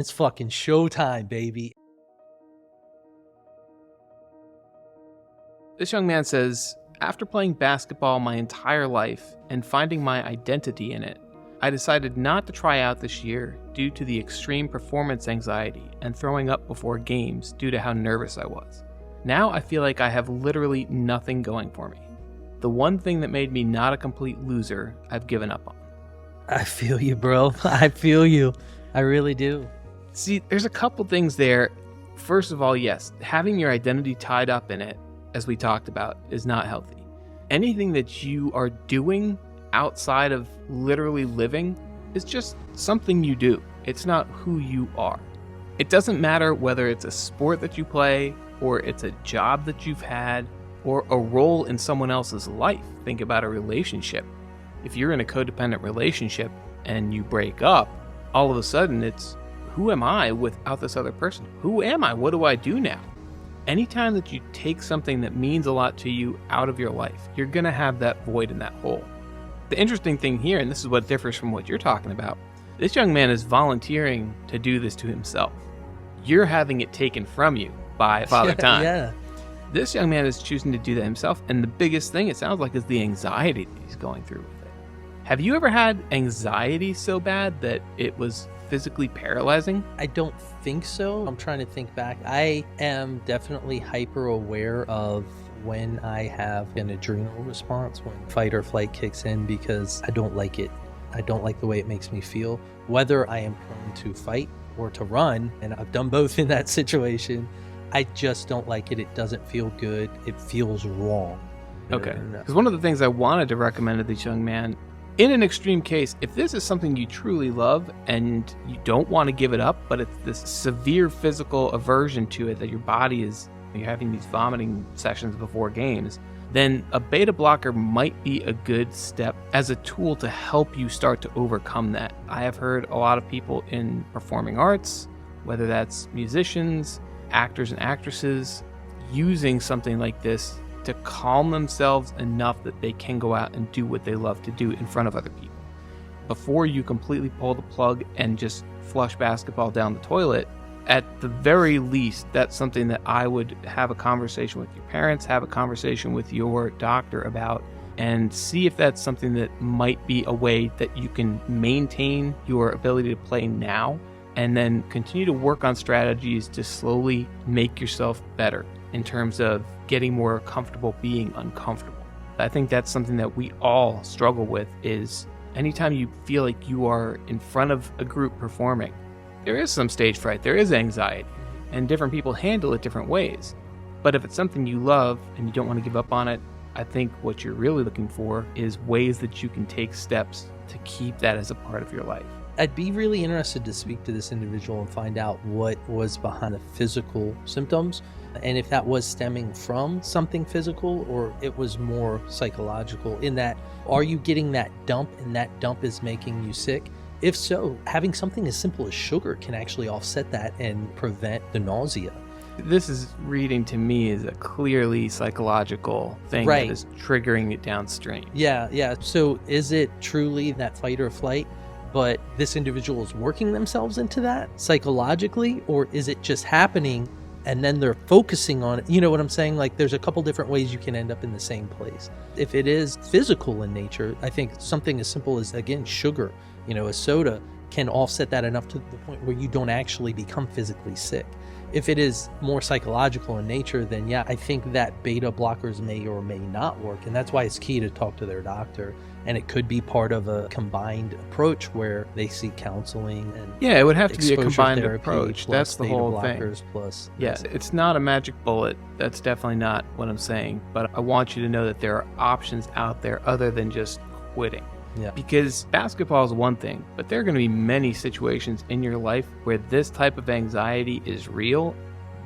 It's fucking showtime, baby. This young man says, after playing basketball my entire life and finding my identity in it, I decided not to try out this year due to the extreme performance anxiety and throwing up before games due to how nervous I was. Now I feel like I have literally nothing going for me. The one thing that made me not a complete loser, I've given up on. I feel you, bro. I feel you. I really do. See, there's a couple things there. First of all, yes, having your identity tied up in it, as we talked about, is not healthy. Anything that you are doing outside of literally living is just something you do. It's not who you are. It doesn't matter whether it's a sport that you play, or it's a job that you've had, or a role in someone else's life. Think about a relationship. If you're in a codependent relationship and you break up, all of a sudden it's, who am I without this other person? Who am I? What do I do now? Anytime that you take something that means a lot to you out of your life, you're going to have that void in that hole. The interesting thing here, and this is what differs from what you're talking about, this young man is volunteering to do this to himself. You're having it taken from you by Father Time. Yeah. This young man is choosing to do that himself, and the biggest thing, it sounds like, is the anxiety that he's going through with it. Have you ever had anxiety so bad that it was physically paralyzing? I don't think so. I'm trying to think back. I am definitely hyper aware of when I have an adrenal response, when fight or flight kicks in, because I don't like it. I don't like the way it makes me feel, whether I am prone to fight or to run, and I've done both in that situation. I just don't like it. It doesn't feel good. It feels wrong. Okay. Because one of the things I wanted to recommend to this young man, in an extreme case, if this is something you truly love and you don't want to give it up, but it's this severe physical aversion to it that your body is, you're having these vomiting sessions before games, then a beta blocker might be a good step as a tool to help you start to overcome that. I have heard a lot of people in performing arts, whether that's musicians, actors and actresses, using something like this to calm themselves enough that they can go out and do what they love to do in front of other people. Before you completely pull the plug and just flush basketball down the toilet, at the very least, that's something that I would have a conversation with your parents, have a conversation with your doctor about, and see if that's something that might be a way that you can maintain your ability to play now, and then continue to work on strategies to slowly make yourself better in terms of getting more comfortable being uncomfortable. I think that's something that we all struggle with, is anytime you feel like you are in front of a group performing, there is some stage fright, there is anxiety, and different people handle it different ways. But if it's something you love and you don't want to give up on it, I think what you're really looking for is ways that you can take steps to keep that as a part of your life. I'd be really interested to speak to this individual and find out what was behind the physical symptoms, and if that was stemming from something physical or it was more psychological, in that, are you getting that dump and that dump is making you sick? If so, having something as simple as sugar can actually offset that and prevent the nausea. This is reading to me as a clearly psychological thing, right, that is triggering it downstream. Yeah. So is it truly that fight or flight, but this individual is working themselves into that psychologically, or is it just happening and then they're focusing on it? You know what I'm saying? Like, there's a couple different ways you can end up in the same place. If it is physical in nature, I think something as simple as, again, sugar, a soda can offset that enough to the point where you don't actually become physically sick. If it is more psychological in nature, then yeah, I think that beta blockers may or may not work. And that's why it's key to talk to their doctor. And it could be part of a combined approach where they seek counseling and it would have to be a exposure combined therapy approach. plus That's the beta whole blockers thing. Plus, It's not a magic bullet. That's definitely not what I'm saying. But I want you to know that there are options out there other than just quitting. Yeah. Because basketball is one thing, but there are going to be many situations in your life where this type of anxiety is real,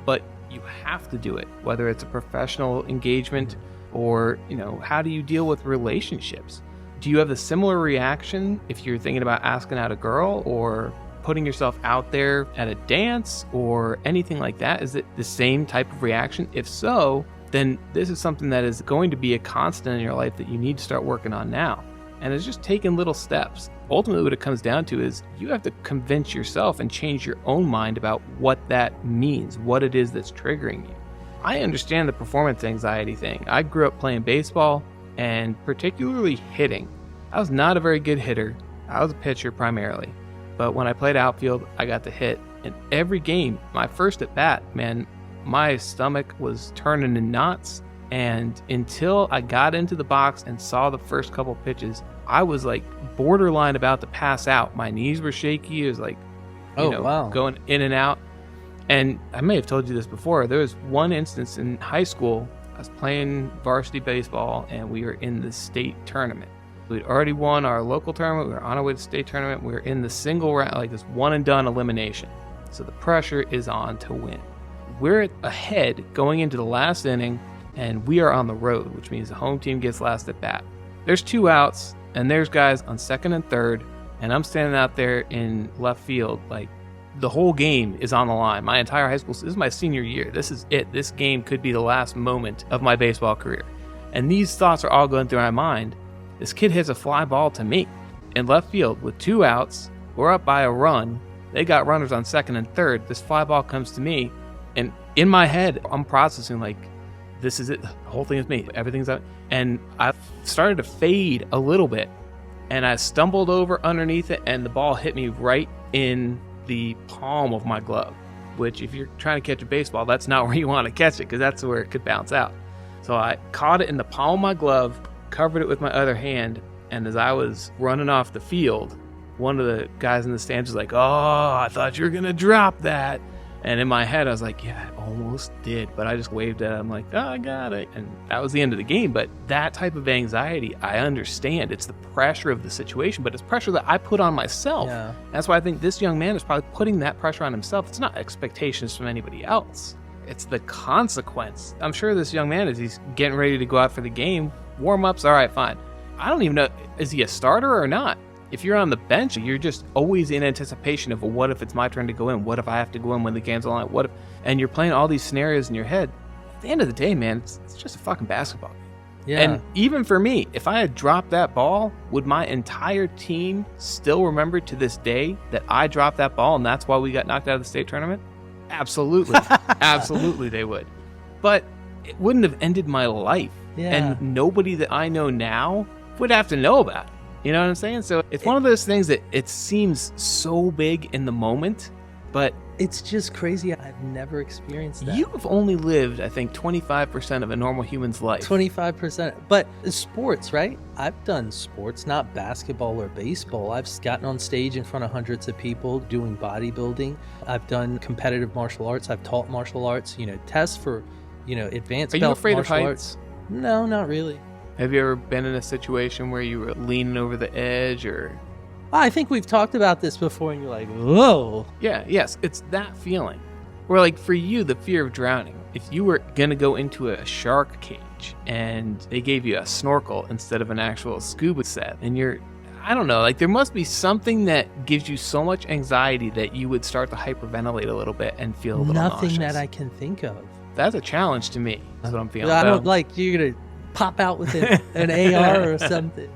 but you have to do it, whether it's a professional engagement or, how do you deal with relationships? Do you have a similar reaction if you're thinking about asking out a girl or putting yourself out there at a dance or anything like that? Is it the same type of reaction? If so, then this is something that is going to be a constant in your life that you need to start working on now. And it's just taking little steps. ultimately what it comes down to is you have to convince yourself and change your own mind about what that means, what it is that's triggering you. I understand the performance anxiety thing. I grew up playing baseball and particularly hitting. I was not a very good hitter. I was a pitcher primarily. But when I played outfield, I got to hit. And every game, my first at bat, man, my stomach was turning in knots. And until I got into the box and saw the first couple pitches, I was like borderline about to pass out. My knees were shaky. It was like, wow, going in and out. And I may have told you this before. There was one instance in high school. I was playing varsity baseball, and we were in the state tournament. We'd already won our local tournament. We were on our way to the state tournament. We were in the single round, like this one and done elimination. So the pressure is on to win. We're ahead going into the last inning, and we are on the road, which means the home team gets last at bat. There's 2 outs, and there's guys on second and third, and I'm standing out there in left field, like the whole game is on the line. My entire high school, this is my senior year. This is it. This game could be the last moment of my baseball career. And these thoughts are all going through my mind. This kid hits a fly ball to me in left field with 2 outs. We're up by a run. They got runners on second and third. This fly ball comes to me. And in my head, I'm processing like, this is it. The whole thing is me. Everything's up. And I started to fade a little bit. And I stumbled over underneath it, and the ball hit me right in the palm of my glove, which if you're trying to catch a baseball, that's not where you want to catch it, because that's where it could bounce out. So I caught it in the palm of my glove, covered it with my other hand, and as I was running off the field, one of the guys in the stands was like, "Oh, I thought you were gonna drop that." And in my head, I was like, yeah, I almost did. But I just waved at it. I'm like, oh, I got it. And that was the end of the game. But that type of anxiety, I understand. It's the pressure of the situation, but it's pressure that I put on myself. Yeah. That's why I think this young man is probably putting that pressure on himself. It's not expectations from anybody else. It's the consequence. I'm sure this young man, as he's getting ready to go out for the game, warm-ups, all right, fine. I don't even know, is he a starter or not? If you're on the bench, you're just always in anticipation of, well, what if it's my turn to go in? What if I have to go in when the game's on? What if? And you're playing all these scenarios in your head. At the end of the day, man, it's just a fucking basketball game. Yeah. And even for me, if I had dropped that ball, would my entire team still remember to this day that I dropped that ball and that's why we got knocked out of the state tournament? Absolutely. Absolutely they would. But it wouldn't have ended my life. Yeah. And nobody that I know now would have to know about it. You know what I'm saying? So it's one of those things that it seems so big in the moment, but it's just crazy. I've never experienced that. You've only lived, I think, 25% of a normal human's life. 25%. But sports, right? I've done sports, not basketball or baseball. I've gotten on stage in front of hundreds of people doing bodybuilding. I've done competitive martial arts. I've taught martial arts, tests for, advanced Are you belt afraid martial of heights? arts. No, not really. Have you ever been in a situation where you were leaning over the edge or... I think we've talked about this before and you're like, whoa. Yeah, yes, it's that feeling. Or like for you, the fear of drowning. If you were going to go into a shark cage and they gave you a snorkel instead of an actual scuba set and I don't know, like there must be something that gives you so much anxiety that you would start to hyperventilate a little bit and feel a little Nothing nauseous. that I can think of. That's a challenge to me. That's what I'm feeling. I don't like you're going to pop out with an AR or something.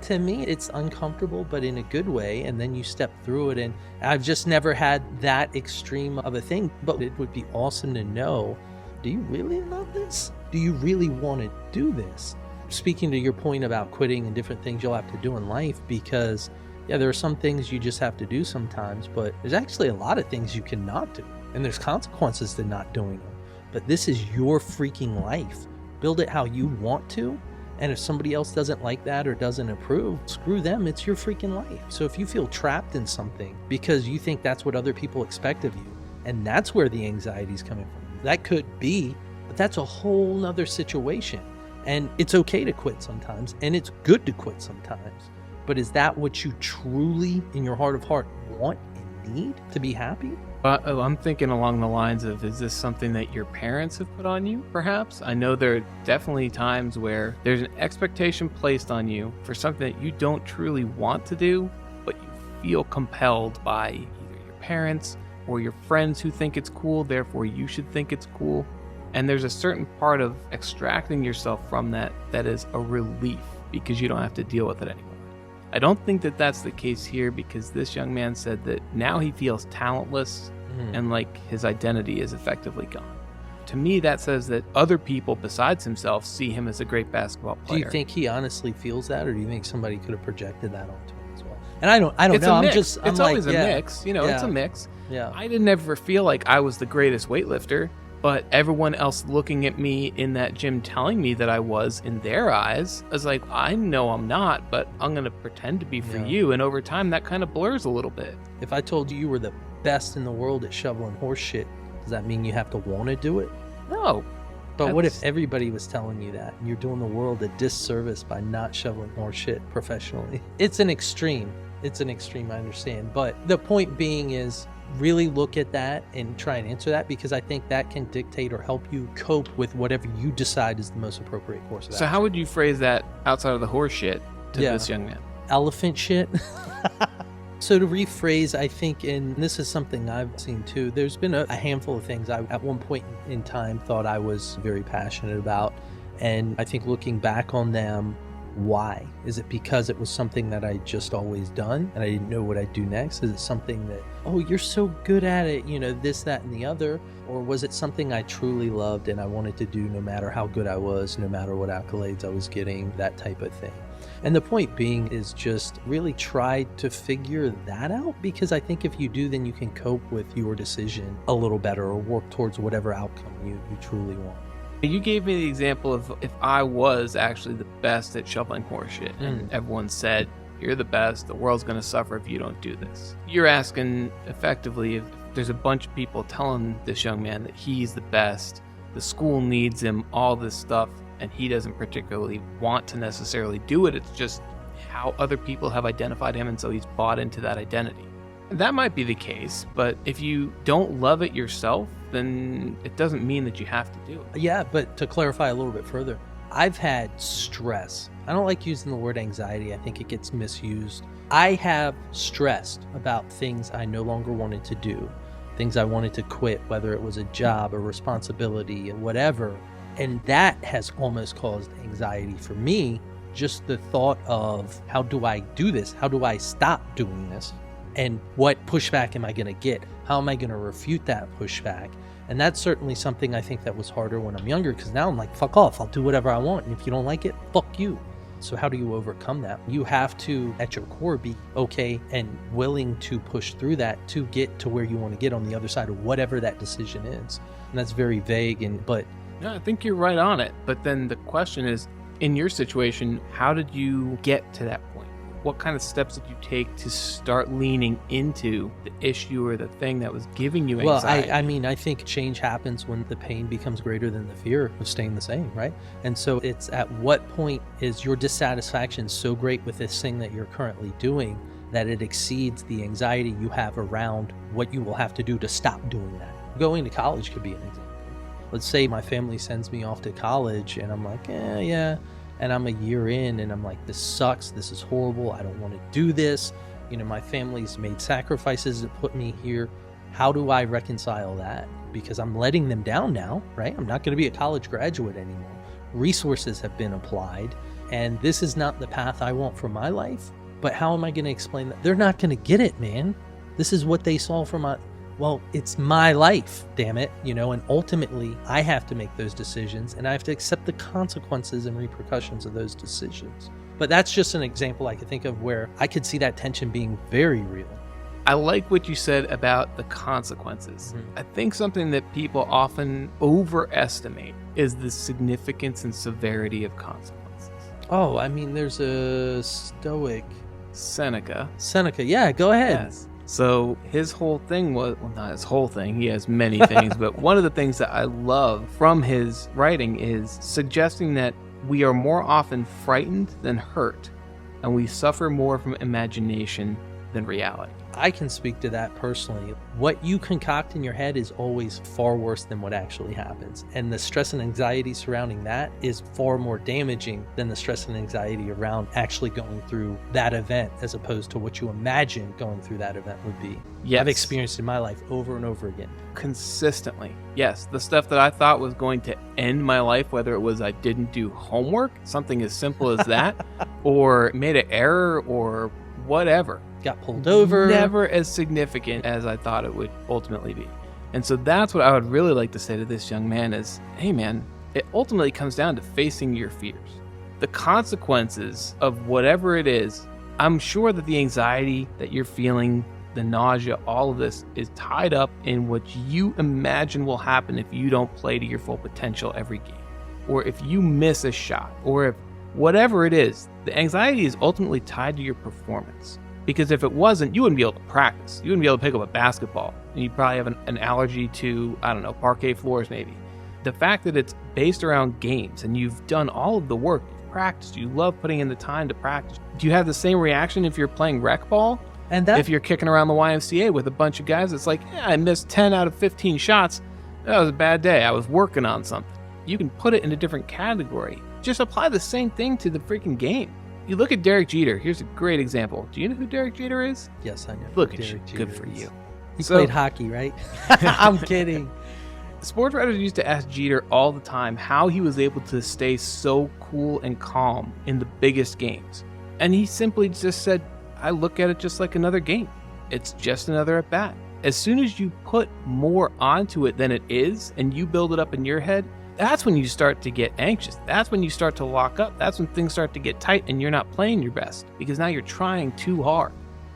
To me, it's uncomfortable, but in a good way, and then you step through it, and I've just never had that extreme of a thing, but it would be awesome to know, do you really love this? Do you really want to do this? Speaking to your point about quitting and different things you'll have to do in life, because, yeah, there are some things you just have to do sometimes, but there's actually a lot of things you cannot do, and there's consequences to not doing them. But this is your freaking life. Build it how you want to, and if somebody else doesn't like that or doesn't approve, screw them, it's your freaking life. So if you feel trapped in something because you think that's what other people expect of you, and that's where the anxiety is coming from, that could be, but that's a whole nother situation. And it's okay to quit sometimes, and it's good to quit sometimes. But is that what you truly, in your heart of heart, want and need to be happy? I'm thinking along the lines of, is this something that your parents have put on you, perhaps? I know there are definitely times where there's an expectation placed on you for something that you don't truly want to do, but you feel compelled by either your parents or your friends who think it's cool, therefore you should think it's cool. And there's a certain part of extracting yourself from that is a relief because you don't have to deal with it anymore. I don't think that that's the case here, because this young man said that now he feels talentless and like his identity is effectively gone. To me, that says that other people besides himself see him as a great basketball player. Do you think he honestly feels that, or do you think somebody could have projected that onto him as well? And I don't it's know. It's always a mix. It's a mix. Yeah. I didn't ever feel like I was the greatest weightlifter, but everyone else looking at me in that gym telling me that I was, in their eyes, I was like, I know I'm not, but I'm going to pretend to be for you. And over time, that kind of blurs a little bit. If I told you were the best in the world at shoveling horse shit, does that mean you have to want to do it? No. But what if everybody was telling you that? You're doing the world a disservice by not shoveling horse shit professionally. It's an extreme. I understand. But the point being is, really look at that and try and answer that, because I think that can dictate or help you cope with whatever you decide is the most appropriate course of action. So how would you phrase that outside of the horse shit to this young man? Elephant shit. So to rephrase, I think, and this is something I've seen too, there's been a handful of things I at one point in time thought I was very passionate about. And I think looking back on them, why? Is it because it was something that I just always done and I didn't know what I'd do next? Is it something that, oh, you're so good at it, this, that, and the other? Or was it something I truly loved and I wanted to do no matter how good I was, no matter what accolades I was getting, that type of thing? And the point being is just really try to figure that out, because I think if you do, then you can cope with your decision a little better or work towards whatever outcome you truly want. You gave me the example of if I was actually the best at shoveling horse shit and everyone said, you're the best, the world's going to suffer if you don't do this. You're asking effectively if there's a bunch of people telling this young man that he's the best, the school needs him, all this stuff, and he doesn't particularly want to necessarily do it. It's just how other people have identified him, and so he's bought into that identity. That might be the case, but if you don't love it yourself, then it doesn't mean that you have to do it. Yeah, but to clarify a little bit further, I've had stress. I don't like using the word anxiety. I think it gets misused. I have stressed about things I no longer wanted to do, things I wanted to quit, whether it was a job, a responsibility, whatever. And that has almost caused anxiety for me. Just the thought of, how do I do this? How do I stop doing this? And what pushback am I going to get? How am I going to refute that pushback? And that's certainly something I think that was harder when I'm younger, because now I'm like, fuck off, I'll do whatever I want. And if you don't like it, fuck you. So how do you overcome that? You have to, at your core, be okay and willing to push through that to get to where you want to get on the other side of whatever that decision is. And that's very vague, but... Yeah, I think you're right on it. But then the question is, in your situation, how did you get to that point? What kind of steps did you take to start leaning into the issue or the thing that was giving you anxiety? Well, I think change happens when the pain becomes greater than the fear of staying the same, right? And so it's at what point is your dissatisfaction so great with this thing that you're currently doing that it exceeds the anxiety you have around what you will have to do to stop doing that? Going to college could be an example. Let's say my family sends me off to college and I'm like, yeah. And I'm a year in and I'm like, this sucks. This is horrible. I don't want to do this. My family's made sacrifices to put me here. How do I reconcile that? Because I'm letting them down now, right? I'm not going to be a college graduate anymore. Resources have been applied and this is not the path I want for my life. But how am I going to explain that? They're not going to get it, man. This is what they saw for my... Well, it's my life, damn it, and ultimately I have to make those decisions and I have to accept the consequences and repercussions of those decisions. But that's just an example I could think of where I could see that tension being very real. I like what you said about the consequences. I think something that people often overestimate is the significance and severity of consequences. Oh, there's a Stoic. Seneca, yeah, go ahead. Yes. So his whole thing was, well, not his whole thing, he has many things, but one of the things that I love from his writing is suggesting that we are more often frightened than hurt, and we suffer more from imagination than reality. I can speak to that personally. what you concoct in your head is always far worse than what actually happens. And the stress and anxiety surrounding that is far more damaging than the stress and anxiety around actually going through that event, as opposed to what you imagine going through that event would be. Yes. I've experienced in my life over and over again. Consistently. Yes. The stuff that I thought was going to end my life, whether it was I didn't do homework, something as simple as that, or made an error or whatever. Got pulled over. Never as significant as I thought it would ultimately be. And so that's what I would really like to say to this young man is, hey man, it ultimately comes down to facing your fears. The consequences of whatever it is, I'm sure that the anxiety that you're feeling, the nausea, all of this is tied up in what you imagine will happen if you don't play to your full potential every game, or if you miss a shot, or if whatever it is, the anxiety is ultimately tied to your performance. Because if it wasn't, you wouldn't be able to practice. You wouldn't be able to pick up a basketball. And you'd probably have an allergy to, I don't know, parquet floors maybe. The fact that it's based around games and you've done all of the work, you've practiced, you love putting in the time to practice. Do you have the same reaction if you're playing rec ball? And that, if you're kicking around the YMCA with a bunch of guys, it's like, yeah, I missed 10 out of 15 shots. That was a bad day. I was working on something. You can put it in a different category. Just apply the same thing to the freaking game. You look at Derek Jeter. Here's a great example. Do you know who Derek Jeter is? yes, I know. Look at Derek you. Good Jeter for is. you. He So- played hockey, right? I'm kidding. Sports writers used to ask Jeter all the time how he was able to stay so cool and calm in the biggest games. And he simply just said, I look at it just like another game. It's just another at bat. As soon as you put more onto it than it is and you build it up in your head, that's when you start to get anxious. That's when you start to lock up. That's when things start to get tight and you're not playing your best because now you're trying too hard.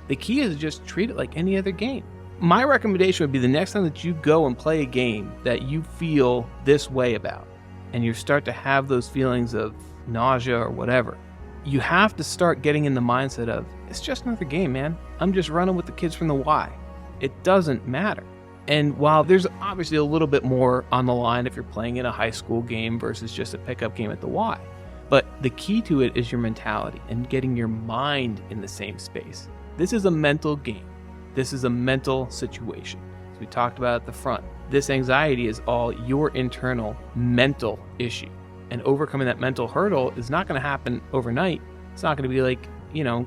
The key is to just treat it like any other game. My recommendation would be the next time that you go and play a game that you feel this way about and you start to have those feelings of nausea or whatever, you have to start getting in the mindset of, it's just another game, man. I'm just running with the kids from the Y. It doesn't matter. And while there's obviously a little bit more on the line if you're playing in a high school game versus just a pickup game at the Y, but the key to it is your mentality and getting your mind in the same space. This is a mental game. This is a mental situation. As we talked about at the front, this anxiety is all your internal mental issue. And overcoming that mental hurdle is not going to happen overnight. It's not going to be like,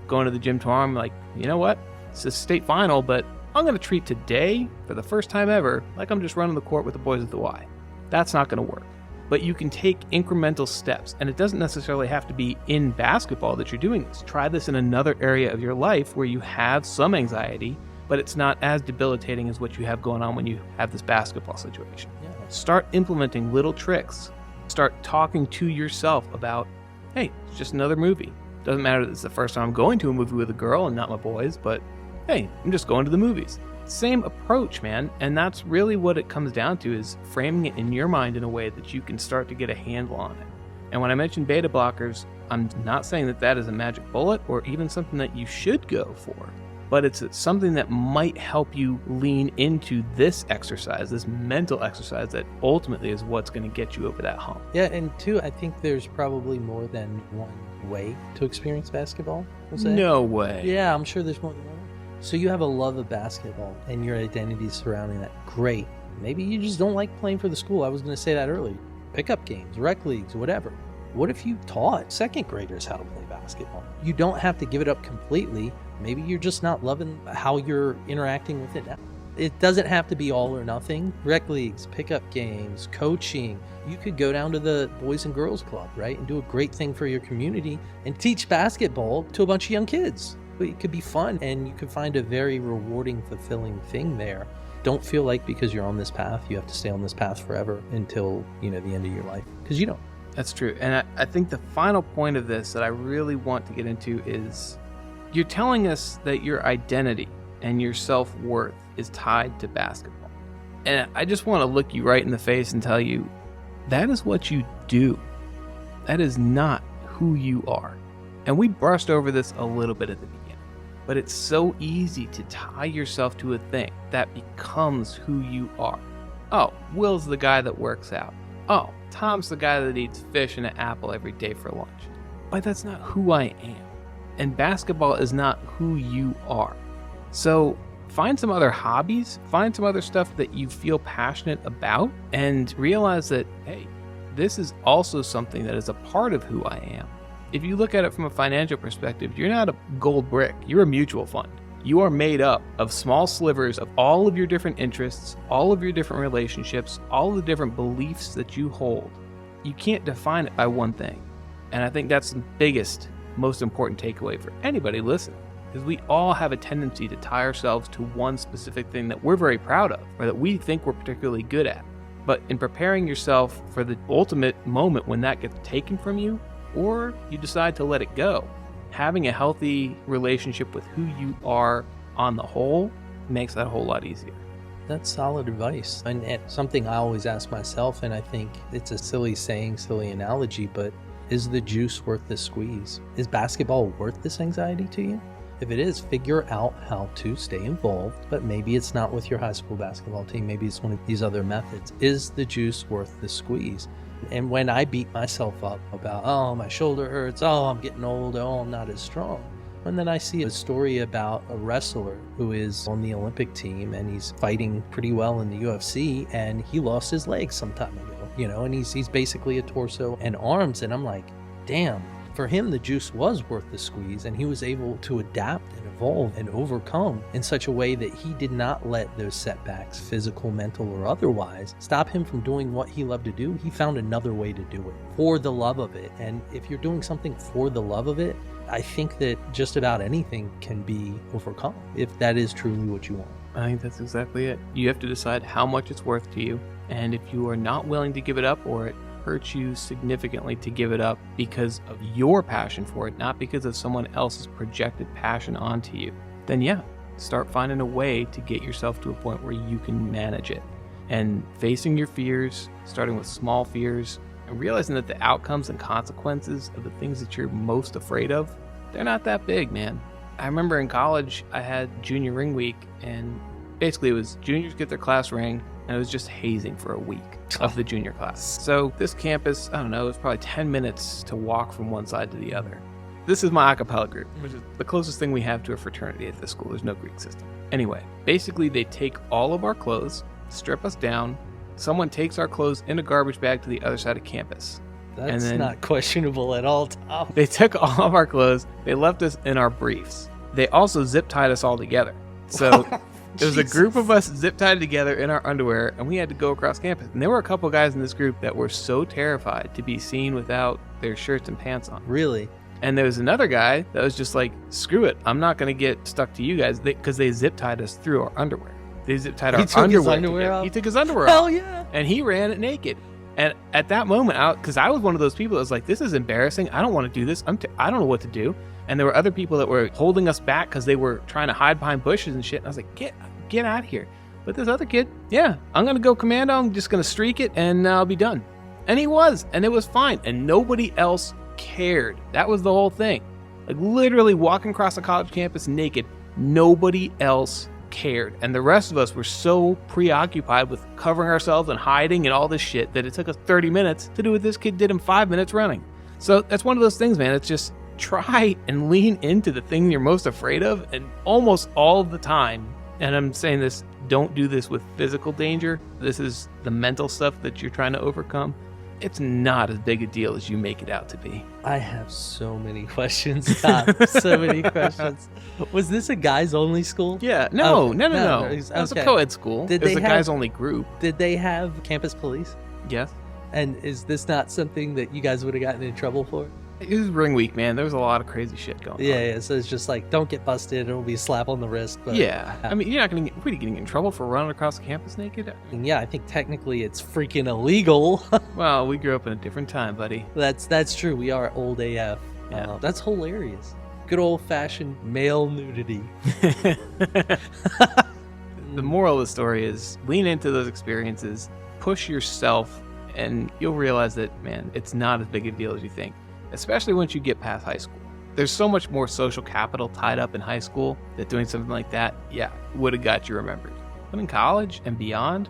going to the gym tomorrow. I'm like, you know what? It's a state final, but I'm going to treat today, for the first time ever, like I'm just running the court with the boys at the Y. That's not going to work. But you can take incremental steps, and it doesn't necessarily have to be in basketball that you're doing this. Try this in another area of your life where you have some anxiety, but it's not as debilitating as what you have going on when you have this basketball situation. Yeah. Start implementing little tricks. Start talking to yourself about, hey, it's just another movie. Doesn't matter that it's the first time I'm going to a movie with a girl and not my boys, but hey, I'm just going to the movies. Same approach, man. And that's really what it comes down to, is framing it in your mind in a way that you can start to get a handle on it. And when I mention beta blockers, I'm not saying that that is a magic bullet or even something that you should go for, but it's something that might help you lean into this exercise, this mental exercise that ultimately is what's going to get you over that hump. Yeah, and two, I think there's probably more than one way to experience basketball. We'll say. No way. Yeah, I'm sure there's more than one. So you have a love of basketball and your identity surrounding that. Great. Maybe you just don't like playing for the school. I was going to say that earlier. Pickup games, rec leagues, whatever. What if you taught second graders how to play basketball? You don't have to give it up completely. Maybe you're just not loving how you're interacting with it now. It doesn't have to be all or nothing. Rec leagues, pickup games, coaching. You could go down to the Boys and Girls Club, right? And do a great thing for your community and teach basketball to a bunch of young kids. It could be fun, and you could find a very rewarding, fulfilling thing there. Don't feel like because you're on this path, you have to stay on this path forever until, the end of your life, because you don't. That's true. And I think the final point of this that I really want to get into is you're telling us that your identity and your self-worth is tied to basketball. And I just want to look you right in the face and tell you that is what you do. That is not who you are. And we brushed over this a little bit at the beginning, but it's so easy to tie yourself to a thing that becomes who you are. Oh, Will's the guy that works out. Oh, Tom's the guy that eats fish and an apple every day for lunch. But that's not who I am. And basketball is not who you are. So find some other hobbies, find some other stuff that you feel passionate about, and realize that, hey, this is also something that is a part of who I am. If you look at it from a financial perspective, you're not a gold brick, you're a mutual fund. You are made up of small slivers of all of your different interests, all of your different relationships, all of the different beliefs that you hold. You can't define it by one thing. And I think that's the biggest, most important takeaway for anybody listening, because we all have a tendency to tie ourselves to one specific thing that we're very proud of, or that we think we're particularly good at. But in preparing yourself for the ultimate moment when that gets taken from you, or you decide to let it go, having a healthy relationship with who you are on the whole makes that a whole lot easier. That's solid advice. And something I always ask myself, and I think it's a silly saying, silly analogy, but is the juice worth the squeeze? Is basketball worth this anxiety to you? If it is, figure out how to stay involved, but maybe it's not with your high school basketball team. Maybe it's one of these other methods. Is the juice worth the squeeze? And when I beat myself up about, oh, my shoulder hurts, oh, I'm getting old, oh, I'm not as strong. And then I see a story about a wrestler who is on the Olympic team and he's fighting pretty well in the UFC, and he lost his legs some time ago, and he's basically a torso and arms. And I'm like, damn, for him, the juice was worth the squeeze, and he was able to adapt and evolve and overcome in such a way that he did not let those setbacks, physical, mental, or otherwise, stop him from doing what he loved to do. He found another way to do it for the love of it. And if you're doing something for the love of it, I think that just about anything can be overcome if that is truly what you want. I think that's exactly it. You have to decide how much it's worth to you. And if you are not willing to give it up, or it hurts you significantly to give it up because of your passion for it, not because of someone else's projected passion onto you, then yeah, start finding a way to get yourself to a point where you can manage it. And facing your fears, starting with small fears, and realizing that the outcomes and consequences of the things that you're most afraid of, they're not that big, man. I remember in college, I had junior ring week, and basically it was juniors get their class ring, and it was just hazing for a week of the junior class. So this campus, I don't know, it was probably 10 minutes to walk from one side to the other. This is my a cappella group, which is the closest thing we have to a fraternity at this school. There's no Greek system. Anyway, basically they take all of our clothes, strip us down, someone takes our clothes in a garbage bag to the other side of campus. That's not questionable at all, Tom. They took all of our clothes, they left us in our briefs. They also zip tied us all together. So there was a group of us zip tied together in our underwear, and we had to go across campus. And there were a couple guys in this group that were so terrified to be seen without their shirts and pants on. Really? And there was another guy that was just like, screw it, I'm not going to get stuck to you guys, because they zip tied us through our underwear. They zip tied our underwear off? He took his underwear off. Hell yeah. And he ran it naked. And at that moment, because I was one of those people that was like, this is embarrassing. I don't want to do this. I don't know what to do. And there were other people that were holding us back because they were trying to hide behind bushes and shit. And I was like, get out of here. But this other kid, yeah, I'm going to go commando. I'm just going to streak it and I'll be done. And he was. And it was fine. And nobody else cared. That was the whole thing. Like literally walking across a college campus naked. Nobody else cared. And the rest of us were so preoccupied with covering ourselves and hiding and all this shit that it took us 30 minutes to do what this kid did in 5 minutes running. So that's one of those things, man. It's just try and lean into the thing you're most afraid of. And almost all of the time, and I'm saying this, don't do this with physical danger. This is the mental stuff that you're trying to overcome. It's not as big a deal as you make it out to be. I have so many questions, Tom. So many questions. Was this a guys only school? Yeah. No. It was a co-ed school. It was a guys only group. Did they have campus police? Yes. And is this not something that you guys would have gotten in trouble for? It was ring week, man. There was a lot of crazy shit going on. Yeah. So it's just like, don't get busted. It'll be a slap on the wrist. But, yeah. I mean, you're not going to get really getting in trouble for running across the campus naked. Yeah, I think technically it's freaking illegal. Well, we grew up in a different time, buddy. That's true. We are old AF. Yeah. That's hilarious. Good old-fashioned male nudity. The moral of the story is lean into those experiences, push yourself, and you'll realize that, man, it's not as big a deal as you think. Especially once you get past high school. There's so much more social capital tied up in high school that doing something like that, yeah, would have got you remembered. But in college and beyond,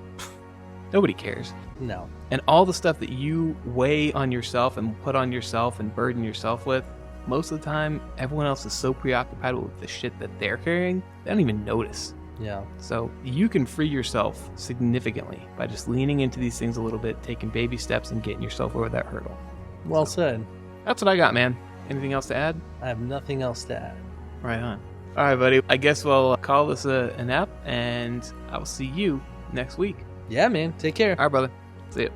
nobody cares. No. And all the stuff that you weigh on yourself and put on yourself and burden yourself with, most of the time, everyone else is so preoccupied with the shit that they're carrying, they don't even notice. Yeah. So you can free yourself significantly by just leaning into these things a little bit, taking baby steps, and getting yourself over that hurdle. Well said. That's what I got, man. Anything else to add? I have nothing else to add. Right on. All right, buddy. I guess we'll call this an app, and I will see you next week. Yeah, man. Take care. All right, brother. See ya.